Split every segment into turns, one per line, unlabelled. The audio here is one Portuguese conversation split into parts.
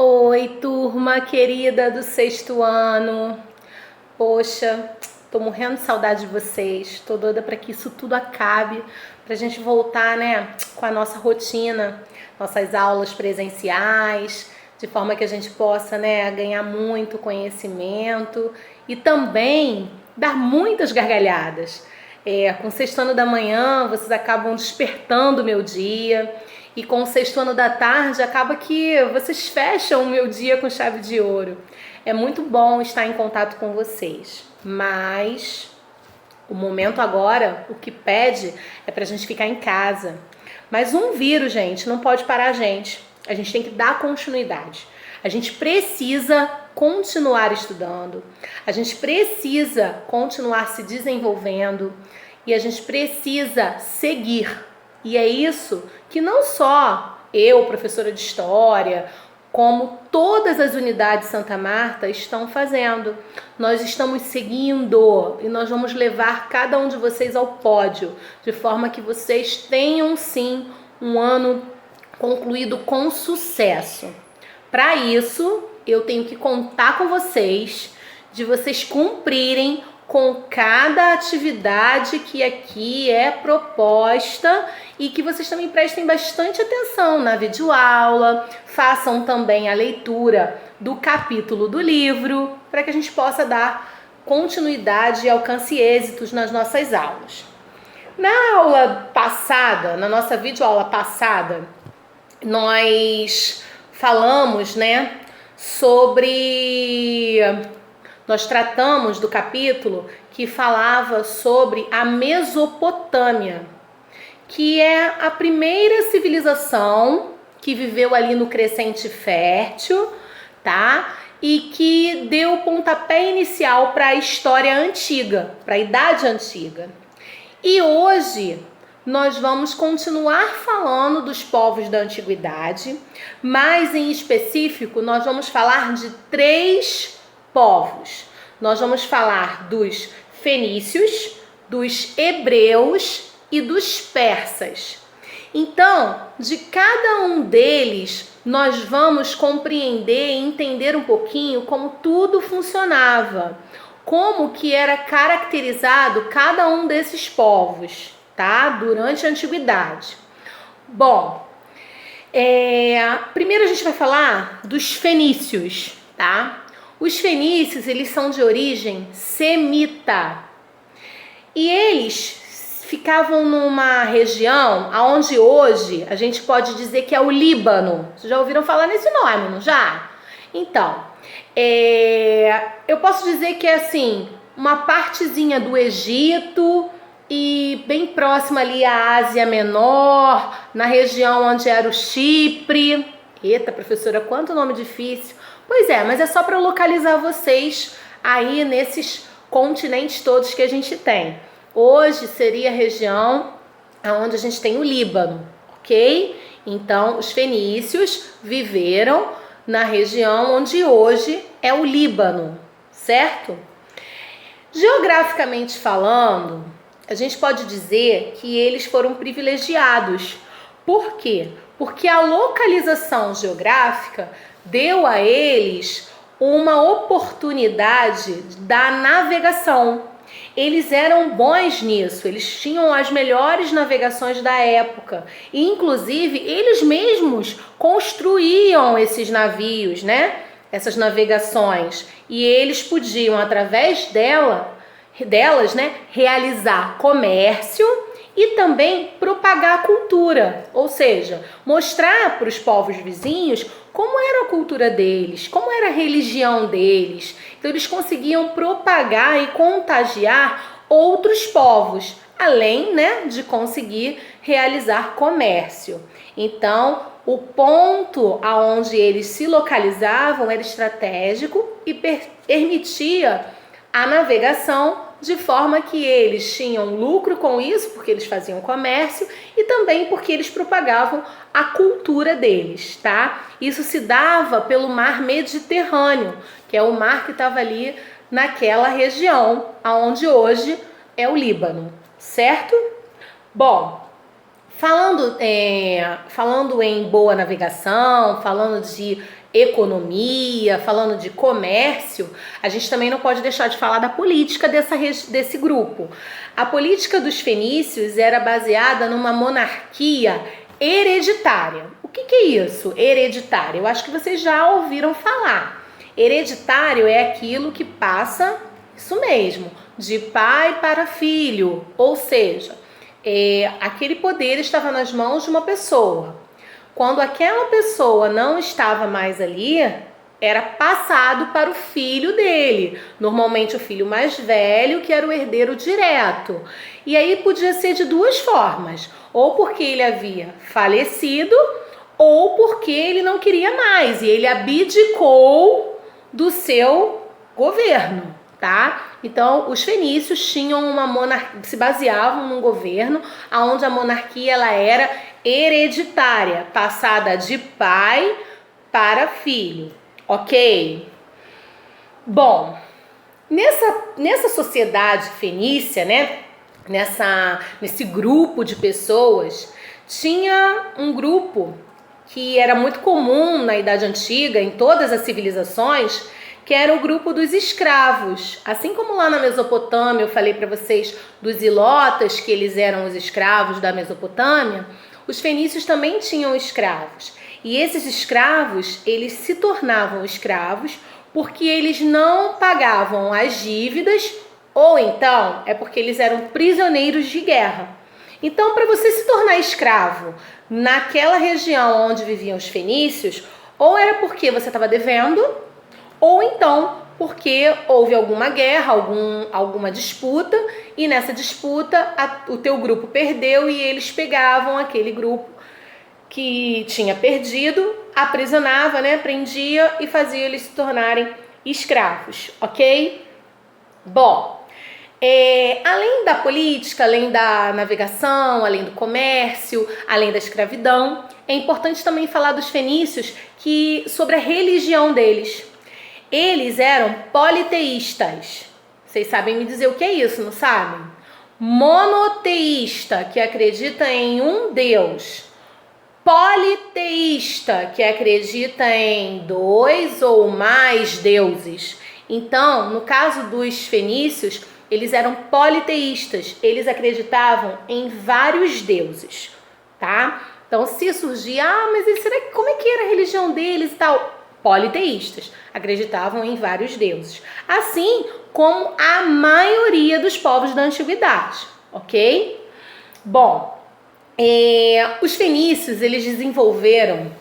Oi, turma querida do sexto ano. Poxa, tô morrendo de saudade de vocês. Tô doida para que isso tudo acabe, pra gente voltar, né, com a nossa rotina, nossas aulas presenciais, de forma que a gente possa, né, ganhar muito conhecimento e também dar muitas gargalhadas. Com o sexto ano da manhã, vocês acabam despertando o meu dia. E com o sexto ano da tarde, acaba que vocês fecham o meu dia com chave de ouro. É muito bom estar em contato com vocês, mas o momento agora, o que pede é pra gente ficar em casa. Mas um vírus, gente, não pode parar a gente. A gente tem que dar continuidade. A gente precisa continuar estudando. A gente precisa continuar se desenvolvendo. E a gente precisa seguir. E é isso que não só eu, professora de História, como todas as unidades Santa Marta estão fazendo. Nós estamos seguindo e nós vamos levar cada um de vocês ao pódio, de forma que vocês tenham sim um ano concluído com sucesso. Para isso, eu tenho que contar com vocês, de vocês cumprirem com cada atividade que aqui é proposta e que vocês também prestem bastante atenção na videoaula, façam também a leitura do capítulo do livro, para que a gente possa dar continuidade e alcance êxitos nas nossas aulas. Na aula passada, na nossa videoaula passada, nós falamos, né, nós tratamos do capítulo que falava sobre a Mesopotâmia, que é a primeira civilização que viveu ali no Crescente Fértil, tá? E que deu o pontapé inicial para a história antiga, para a Idade Antiga. E hoje nós vamos continuar falando dos povos da antiguidade, mas em específico nós vamos falar de 3 povos. Nós vamos falar dos fenícios, dos hebreus e dos persas. Então, de cada um deles, nós vamos compreender e entender um pouquinho como tudo funcionava, como que era caracterizado cada um desses povos, tá? Durante a antiguidade. Bom, primeiro a gente vai falar dos fenícios, tá? Os fenícios, eles são de origem semita. E eles ficavam numa região onde hoje a gente pode dizer que é o Líbano. Vocês já ouviram falar nesse nome, não já? Então, eu posso dizer que é assim, uma partezinha do Egito e bem próxima ali à Ásia Menor, na região onde era o Chipre. Eita, professora, quanto nome difícil. Pois é, mas é só para localizar vocês aí nesses continentes todos que a gente tem. Hoje seria a região onde a gente tem o Líbano, ok? Então, os fenícios viveram na região onde hoje é o Líbano, certo? Geograficamente falando, a gente pode dizer que eles foram privilegiados. Por quê? Porque a localização geográfica deu a eles uma oportunidade da navegação. Eles eram bons nisso, eles tinham as melhores navegações da época. E, inclusive, eles mesmos construíam esses navios, né? Essas navegações. E eles podiam, através delas, né, realizar comércio e também propagar a cultura, ou seja, mostrar para os povos vizinhos como era a cultura deles, como era a religião deles. Então eles conseguiam propagar e contagiar outros povos, além, né, de conseguir realizar comércio. Então, o ponto aonde eles se localizavam era estratégico e permitia a navegação, de forma que eles tinham lucro com isso, porque eles faziam comércio, e também porque eles propagavam a cultura deles, tá? Isso se dava pelo mar Mediterrâneo, que é o mar que estava ali naquela região, aonde hoje é o Líbano, certo? Bom, falando em boa navegação, falando de economia, falando de comércio, a gente também não pode deixar de falar da política desse grupo. A política dos fenícios era baseada numa monarquia hereditária. O que é isso, hereditário? Eu acho que vocês já ouviram falar. Hereditário é aquilo que passa, isso mesmo, de pai para filho, ou seja, aquele poder estava nas mãos de uma pessoa. Quando aquela pessoa não estava mais ali, era passado para o filho dele, normalmente o filho mais velho, que era o herdeiro direto. E aí podia ser de duas formas, ou porque ele havia falecido, ou porque ele não queria mais, e ele abdicou do seu governo, tá? Então, os fenícios tinham uma monarquia, se baseavam num governo onde a monarquia ela era hereditária, passada de pai para filho, ok? Bom, nessa sociedade fenícia, né? Nesse grupo de pessoas, tinha um grupo que era muito comum na Idade Antiga, em todas as civilizações, que era o grupo dos escravos. Assim como lá na Mesopotâmia eu falei para vocês dos ilotas, que eles eram os escravos da Mesopotâmia, os fenícios também tinham escravos. E esses escravos, eles se tornavam escravos porque eles não pagavam as dívidas, ou então é porque eles eram prisioneiros de guerra. Então, para você se tornar escravo naquela região onde viviam os fenícios, ou era porque você estava devendo, ou então porque houve alguma guerra, alguma disputa, e nessa disputa o teu grupo perdeu e eles pegavam aquele grupo que tinha perdido, aprisionava, né, prendia e fazia eles se tornarem escravos, ok? Bom, além da política, além da navegação, além do comércio, além da escravidão, é importante também falar dos fenícios sobre a religião deles. Eles eram politeístas. Vocês sabem me dizer o que é isso, não sabem? Monoteísta, que acredita em um Deus. Politeísta, que acredita em 2 ou mais deuses. Então, no caso dos fenícios, eles eram politeístas. Eles acreditavam em vários deuses, tá? Então, se surgir, mas será que como é que era a religião deles e tal? Politeístas, acreditavam em vários deuses, assim como a maioria dos povos da antiguidade, ok? Bom, os fenícios, eles desenvolveram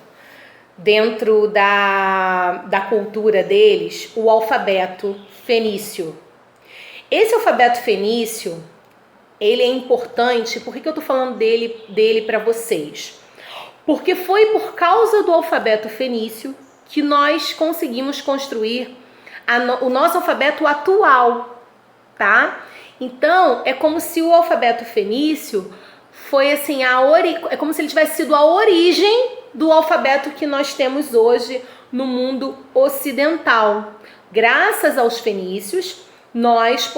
dentro da cultura deles o alfabeto fenício. Esse alfabeto fenício, ele é importante. Por que eu tô falando dele para vocês? Porque foi por causa do alfabeto fenício que nós conseguimos construir o nosso alfabeto atual, tá? Então, é como se o alfabeto fenício foi assim, é como se ele tivesse sido a origem do alfabeto que nós temos hoje no mundo ocidental. Graças aos fenícios, nós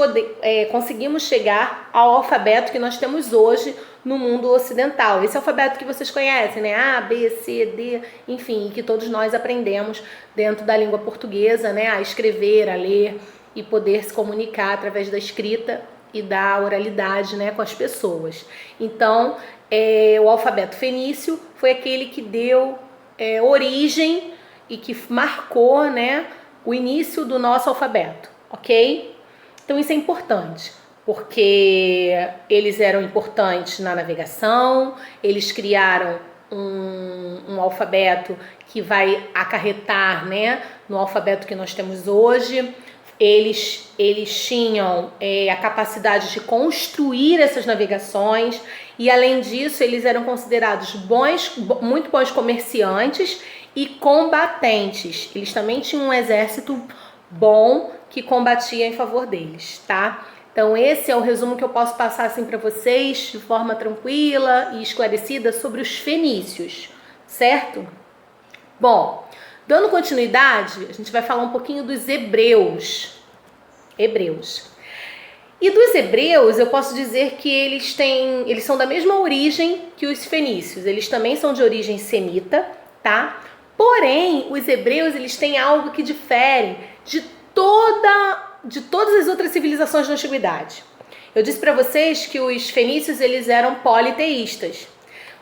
conseguimos chegar ao alfabeto que nós temos hoje no mundo ocidental. Esse alfabeto que vocês conhecem, né? A, B, C, D, enfim, que todos nós aprendemos dentro da língua portuguesa, né? A escrever, a ler e poder se comunicar através da escrita e da oralidade, né, com as pessoas. Então, o alfabeto fenício foi aquele que deu origem e que marcou, né, o início do nosso alfabeto, ok? Então, isso é importante, porque eles eram importantes na navegação, eles criaram um alfabeto que vai acarretar, né, no alfabeto que nós temos hoje. Eles tinham a capacidade de construir essas navegações e, além disso, eles eram considerados muito bons comerciantes e combatentes. Eles também tinham um exército bom que combatia em favor deles, tá? Então, esse é o resumo que eu posso passar assim para vocês de forma tranquila e esclarecida sobre os fenícios, certo? Bom, dando continuidade, a gente vai falar um pouquinho dos hebreus. E dos hebreus, eu posso dizer que eles são da mesma origem que os fenícios. Eles também são de origem semita, tá? Porém, os hebreus, eles têm algo que difere de todas as outras civilizações da antiguidade. Eu disse para vocês que os fenícios, eles eram politeístas.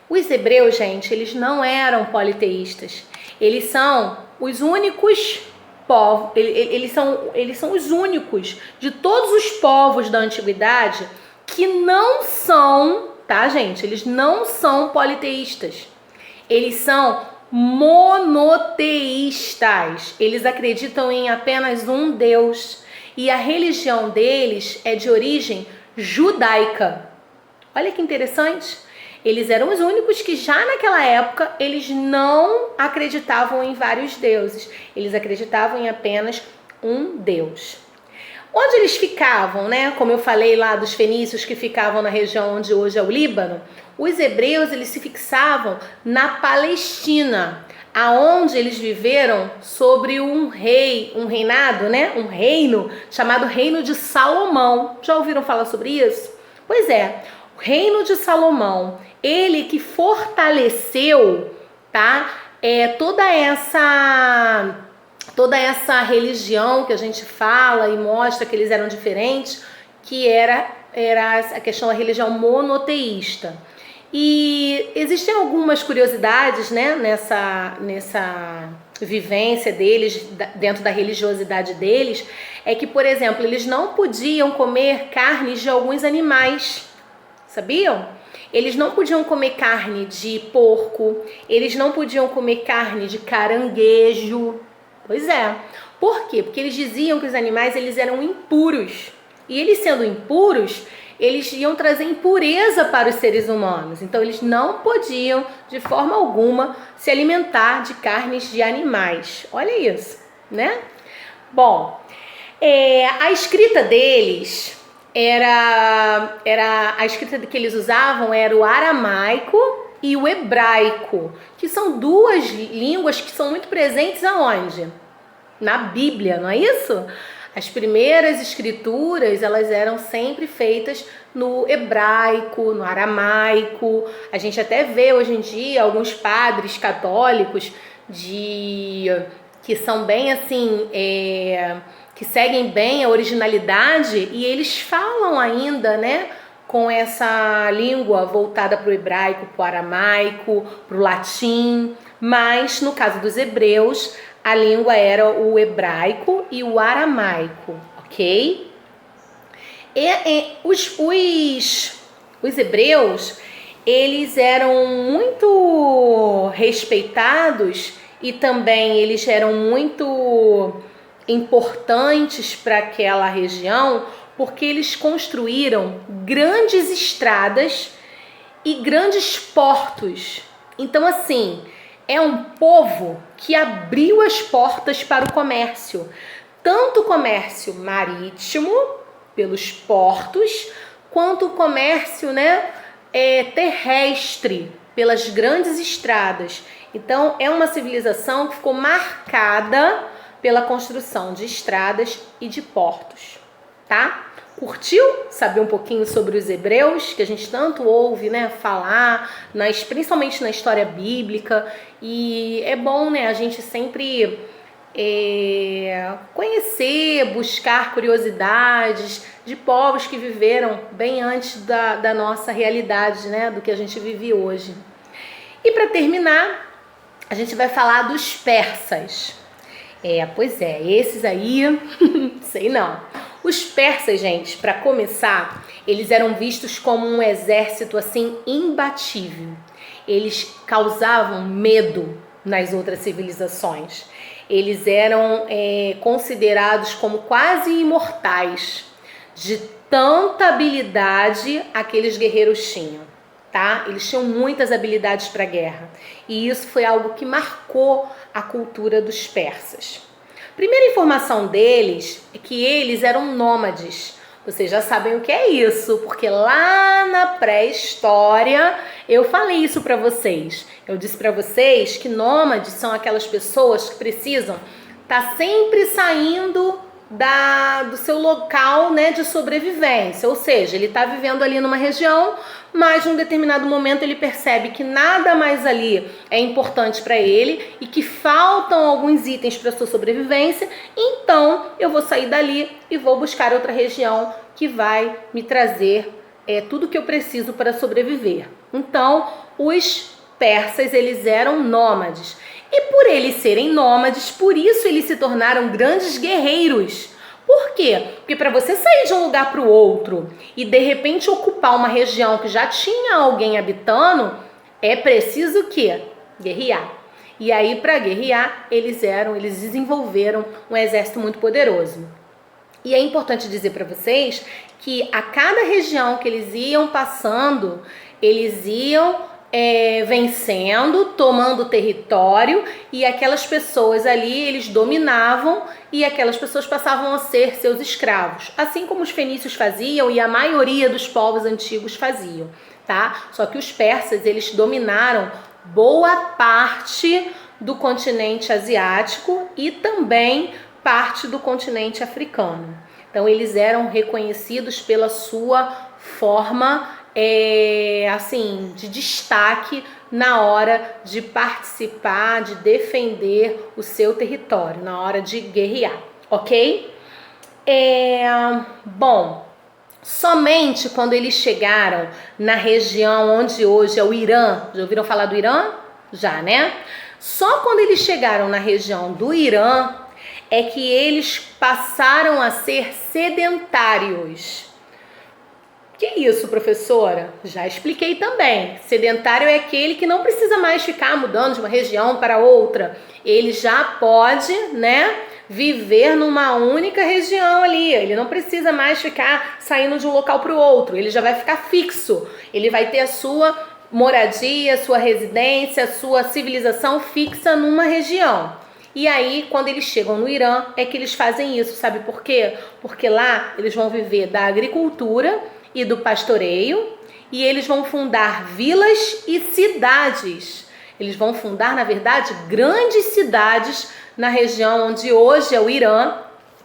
Os hebreus, gente, eles não eram politeístas. Eles são os únicos povos, eles são os únicos de todos os povos da antiguidade que não são, tá, gente? Eles não são politeístas. Eles são monoteístas. Eles acreditam em apenas um Deus. E a religião deles é de origem judaica. Olha que interessante. Eles eram os únicos que já naquela época eles não acreditavam em vários deuses. Eles acreditavam em apenas um Deus. Onde eles ficavam, né? Como eu falei lá dos fenícios que ficavam na região onde hoje é o Líbano, os hebreus, eles se fixavam na Palestina, aonde eles viveram sobre um reinado, né? Um reino chamado Reino de Salomão. Já ouviram falar sobre isso? Pois é, o Reino de Salomão, ele que fortaleceu, tá? Toda essa religião que a gente fala e mostra que eles eram diferentes, que era a questão da religião monoteísta. E existem algumas curiosidades, né, nessa vivência deles, dentro da religiosidade deles, é que, por exemplo, eles não podiam comer carnes de alguns animais, sabiam? Eles não podiam comer carne de porco, eles não podiam comer carne de caranguejo. Pois é. Por quê? Porque eles diziam que os animais, eles eram impuros. E eles sendo impuros, eles iam trazer impureza para os seres humanos. Então, eles não podiam, de forma alguma, se alimentar de carnes de animais. Olha isso, né? Bom, a escrita deles a escrita que eles usavam era o aramaico e o hebraico, que são duas línguas que são muito presentes aonde? Na Bíblia, não é isso? As primeiras escrituras, elas eram sempre feitas no hebraico, no aramaico. A gente até vê hoje em dia alguns padres católicos que são bem assim, que seguem bem a originalidade e eles falam ainda, né, com essa língua voltada para o hebraico, para o aramaico, para o latim. Mas no caso dos hebreus, a língua era o hebraico e o aramaico, ok? Os hebreus, eles eram muito respeitados e também eles eram muito importantes para aquela região porque eles construíram grandes estradas e grandes portos. Então, assim, é um povo que abriu as portas para o comércio, tanto o comércio marítimo, pelos portos, quanto o comércio, né, terrestre, pelas grandes estradas. Então, é uma civilização que ficou marcada pela construção de estradas e de portos, tá? Curtiu saber um pouquinho sobre os hebreus, que a gente tanto ouve, né, falar, principalmente na história bíblica, e é bom, né, a gente sempre conhecer, buscar curiosidades de povos que viveram bem antes da nossa realidade, né, do que a gente vive hoje. E para terminar, a gente vai falar dos persas. Pois é, esses aí, sei não. Os persas, gente, para começar, eles eram vistos como um exército assim imbatível. Eles causavam medo nas outras civilizações. Eles eram considerados como quase imortais, de tanta habilidade aqueles guerreiros tinham, tá? Eles tinham muitas habilidades para a guerra. E isso foi algo que marcou a cultura dos persas. Primeira informação deles é que eles eram nômades. Vocês já sabem o que é isso, porque lá na pré-história eu falei isso para vocês. Eu disse para vocês que nômades são aquelas pessoas que precisam estar sempre saindo do seu local, né, de sobrevivência, ou seja, ele está vivendo ali numa região, mas num determinado momento ele percebe que nada mais ali é importante para ele e que faltam alguns itens para sua sobrevivência, então eu vou sair dali e vou buscar outra região que vai me trazer tudo que eu preciso para sobreviver. Então, os persas, eles eram nômades. E por eles serem nômades, por isso eles se tornaram grandes guerreiros. Por quê? Porque para você sair de um lugar para o outro e de repente ocupar uma região que já tinha alguém habitando, é preciso o quê? Guerrear. E aí, para guerrear, eles desenvolveram um exército muito poderoso. E é importante dizer para vocês que a cada região que eles iam passando, eles iam vencendo, tomando território, e aquelas pessoas ali, eles dominavam e aquelas pessoas passavam a ser seus escravos, assim como os fenícios faziam e a maioria dos povos antigos faziam, tá? Só que os persas, eles dominaram boa parte do continente asiático e também parte do continente africano. Então eles eram reconhecidos pela sua forma assim, de destaque na hora de participar, de defender o seu território, na hora de guerrear, ok? Bom, somente quando eles chegaram na região onde hoje é o Irã, já ouviram falar do Irã? Já, né? Só quando eles chegaram na região do Irã é que eles passaram a ser sedentários. Que isso, professora? Já expliquei também. Sedentário é aquele que não precisa mais ficar mudando de uma região para outra. Ele já pode, né, viver numa única região ali. Ele não precisa mais ficar saindo de um local para o outro. Ele já vai ficar fixo. Ele vai ter a sua moradia, sua residência, sua civilização fixa numa região. E aí, quando eles chegam no Irã, é que eles fazem isso. Sabe por quê? Porque lá eles vão viver da agricultura e do pastoreio, e eles vão fundar vilas e cidades. Eles vão fundar, na verdade, grandes cidades na região onde hoje é o Irã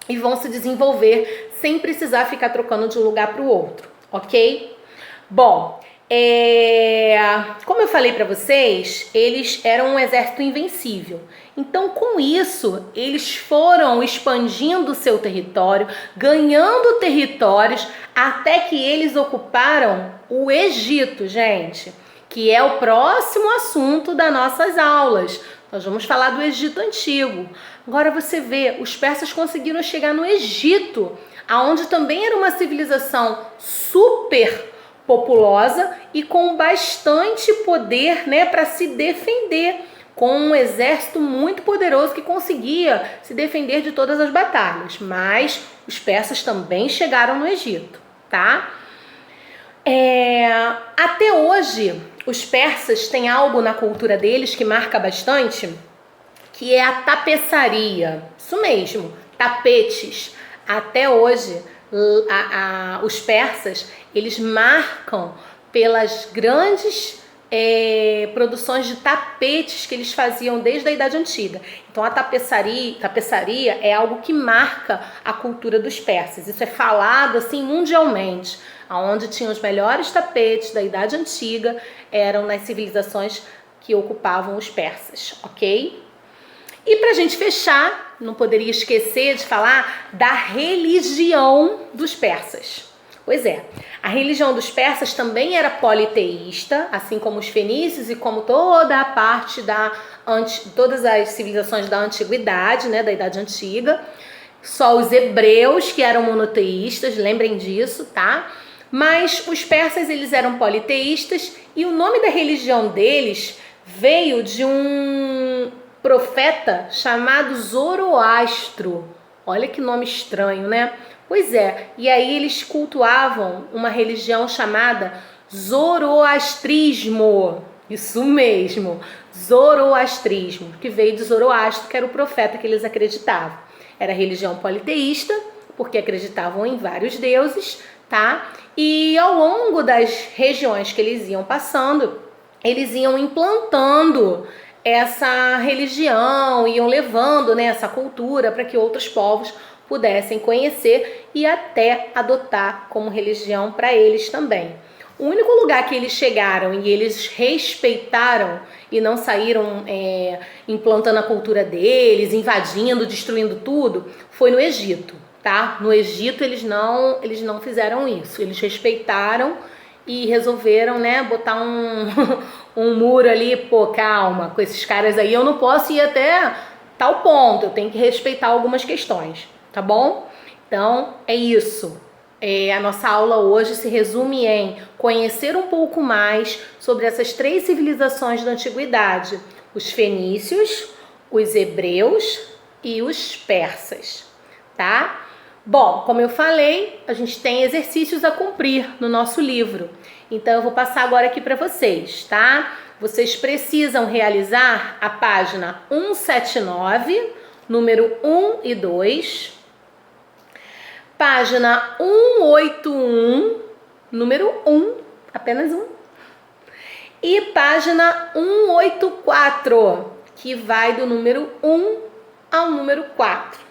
e vão se desenvolver sem precisar ficar trocando de um lugar para o outro, ok? Bom, como eu falei para vocês, eles eram um exército invencível. Então, com isso, eles foram expandindo o seu território, ganhando territórios, até que eles ocuparam o Egito, gente, que é o próximo assunto das nossas aulas. Nós vamos falar do Egito Antigo. Agora você vê, os persas conseguiram chegar no Egito, aonde também era uma civilização super populosa e com bastante poder, né, para se defender, com um exército muito poderoso que conseguia se defender de todas as batalhas. Mas os persas também chegaram no Egito, tá? Até hoje, os persas têm algo na cultura deles que marca bastante, que é a tapeçaria. Isso mesmo, tapetes. Até hoje, os persas, eles marcam pelas grandes produções de tapetes que eles faziam desde a Idade Antiga. Então a tapeçaria é algo que marca a cultura dos persas. Isso é falado assim mundialmente. Aonde tinham os melhores tapetes da Idade Antiga eram nas civilizações que ocupavam os persas, ok? E para a gente fechar, não poderia esquecer de falar da religião dos persas. Pois é, a religião dos persas também era politeísta, assim como os fenícios e como toda a parte todas as civilizações da antiguidade, né, da Idade Antiga. Só os hebreus que eram monoteístas, lembrem disso, tá? Mas os persas, eles eram politeístas e o nome da religião deles veio de um profeta chamado Zoroastro. Olha que nome estranho, né? Pois é, e aí eles cultuavam uma religião chamada Zoroastrismo. Isso mesmo, Zoroastrismo, que veio de Zoroastro, que era o profeta que eles acreditavam. Era religião politeísta, porque acreditavam em vários deuses, tá? E ao longo das regiões que eles iam passando, eles iam implantando essa religião, iam levando, né, essa cultura para que outros povos pudessem conhecer e até adotar como religião para eles também. O único lugar que eles chegaram e eles respeitaram e não saíram implantando a cultura deles, invadindo, destruindo tudo, foi no Egito, tá? No Egito eles não fizeram isso, eles respeitaram e resolveram, né, botar um muro ali, pô, calma, com esses caras aí eu não posso ir até tal ponto, eu tenho que respeitar algumas questões, tá bom? Então, é isso. A nossa aula hoje se resume em conhecer um pouco mais sobre essas 3 civilizações da antiguidade: os fenícios, os hebreus e os persas, tá? Bom, como eu falei, a gente tem exercícios a cumprir no nosso livro. Então, eu vou passar agora aqui para vocês, tá? Vocês precisam realizar a página 179, número 1 e 2, página 181, número 1, apenas 1, e página 184, que vai do número 1 ao número 4.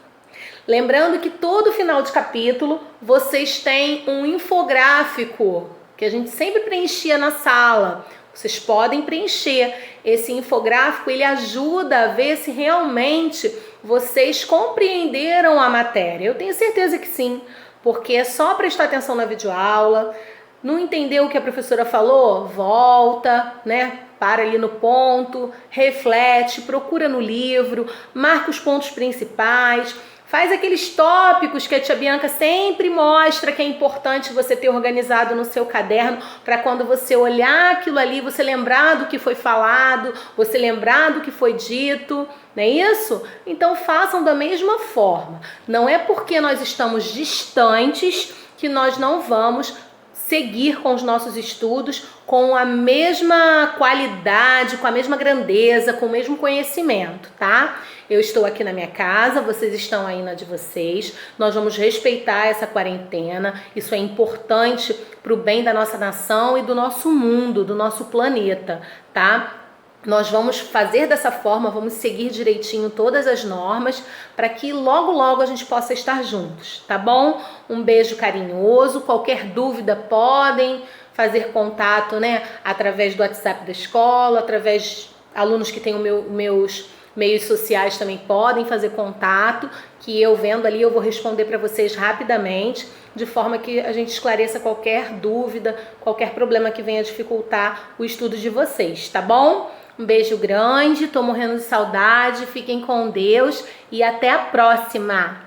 Lembrando que todo final de capítulo vocês têm um infográfico que a gente sempre preenchia na sala. Vocês podem preencher. Esse infográfico, ele ajuda a ver se realmente vocês compreenderam a matéria. Eu tenho certeza que sim, porque é só prestar atenção na videoaula. Não entendeu o que a professora falou? Volta, né? Para ali no ponto, reflete, procura no livro, marca os pontos principais. Faz aqueles tópicos que a tia Bianca sempre mostra que é importante você ter organizado no seu caderno, para quando você olhar aquilo ali, você lembrar do que foi falado, você lembrar do que foi dito, não é isso? Então façam da mesma forma. Não é porque nós estamos distantes que nós não vamos seguir com os nossos estudos com a mesma qualidade, com a mesma grandeza, com o mesmo conhecimento, tá? Eu estou aqui na minha casa, vocês estão aí na de vocês. Nós vamos respeitar essa quarentena. Isso é importante para o bem da nossa nação e do nosso mundo, do nosso planeta, tá? Nós vamos fazer dessa forma, vamos seguir direitinho todas as normas para que logo, logo a gente possa estar juntos, tá bom? Um beijo carinhoso. Qualquer dúvida podem fazer contato, né? Através do WhatsApp da escola, através alunos que têm meus meios sociais também podem fazer contato, que eu vendo ali eu vou responder para vocês rapidamente, de forma que a gente esclareça qualquer dúvida, qualquer problema que venha dificultar o estudo de vocês, tá bom? Um beijo grande, tô morrendo de saudade, fiquem com Deus e até a próxima!